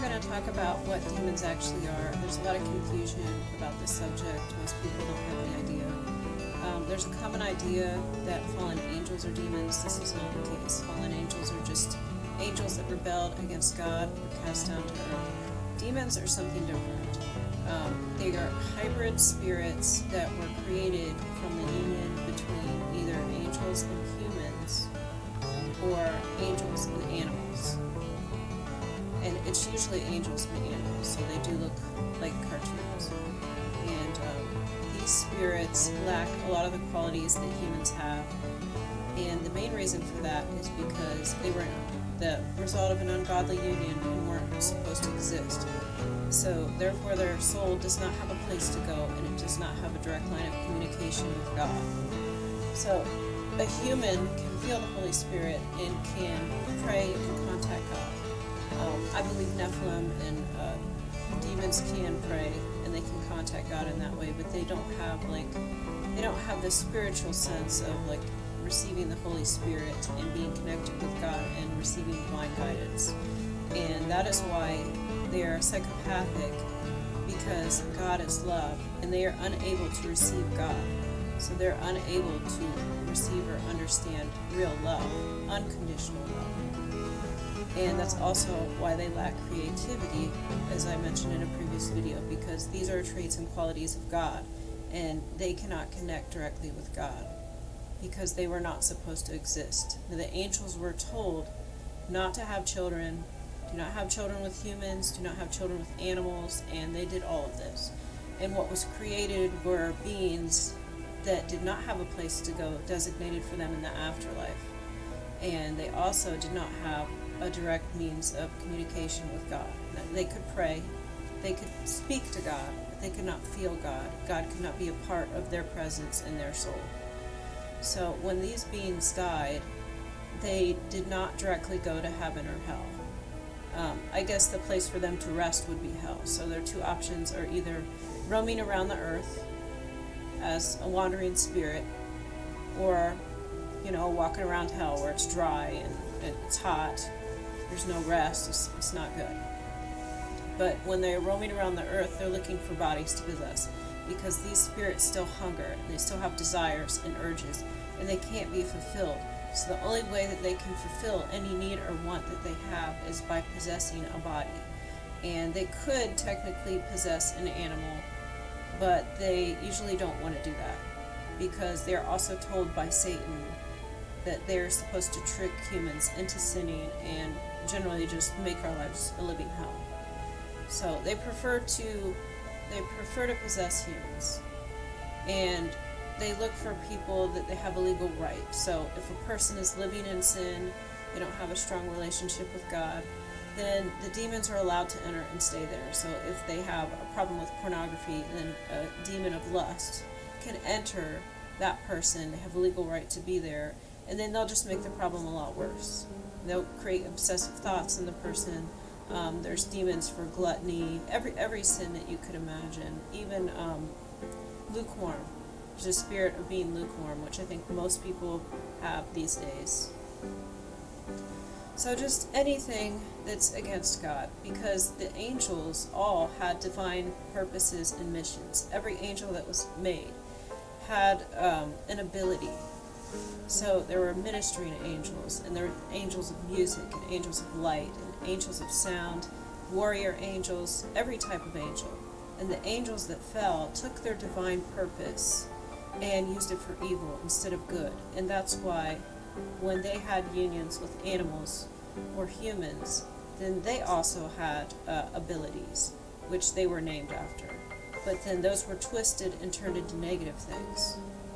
going to talk about what demons actually are. There's a lot of confusion about this subject. Most people don't have any idea. There's a common idea that fallen angels are demons. This is not the case. Fallen angels are just angels that rebelled against God or cast down to earth. Demons are something different. They are hybrid spirits that were created from the union between either angels and humans or angels and animals. And it's usually angels and animals, so they do look like cartoons. And these spirits lack a lot of the qualities that humans have. And the main reason for that is because they were the result of an ungodly union and weren't supposed to exist. So therefore their soul does not have a place to go, and it does not have a direct line of communication with God. So a human can feel the Holy Spirit and can pray and contact God. I believe Nephilim and demons can pray and they can contact God in that way, but they don't have this spiritual sense of like receiving the Holy Spirit and being connected with God and receiving divine guidance. And that is why they are psychopathic, because God is love and they are unable to receive God. So they're unable to receive or understand real love, unconditional love. And that's also why they lack creativity, as I mentioned in a previous video, because these are traits and qualities of God, and they cannot connect directly with God because they were not supposed to exist. The angels were told not to have children, do not have children with humans, do not have children with animals, and they did all of this. And what was created were beings that did not have a place to go designated for them in the afterlife. And they also did not have a direct means of communication with God. They could pray, they could speak to God, but they could not feel God. God could not be a part of their presence in their soul. So when these beings died, they did not directly go to heaven or hell. I guess the place for them to rest would be hell. So their two options are either roaming around the earth as a wandering spirit, or walking around hell where it's dry and it's hot, there's no rest, it's not good. But when they're roaming around the earth, they're looking for bodies to possess, because these spirits still hunger, they still have desires and urges, and they can't be fulfilled. So the only way that they can fulfill any need or want that they have is by possessing a body. And they could technically possess an animal, but they usually don't want to do that, because they're also told by Satan that they're supposed to trick humans into sinning and generally just make our lives a living hell. So they prefer to possess humans, and they look for people that they have a legal right. So if a person is living in sin, they don't have a strong relationship with God, then the demons are allowed to enter and stay there. So if they have a problem with pornography, then a demon of lust can enter that person. They have a legal right to be there, and then they'll just make the problem a lot worse. They'll create obsessive thoughts in the person. There's demons for gluttony, every sin that you could imagine, even lukewarm. There's a spirit of being lukewarm, which I think most people have these days. So just anything that's against God, because the angels all had divine purposes and missions. Every angel that was made had an ability. So there were ministering angels, and there were angels of music, and angels of light, and angels of sound, warrior angels, every type of angel. And the angels that fell took their divine purpose and used it for evil instead of good. And that's why when they had unions with animals or humans, then they also had abilities, which they were named after. But then those were twisted and turned into negative things.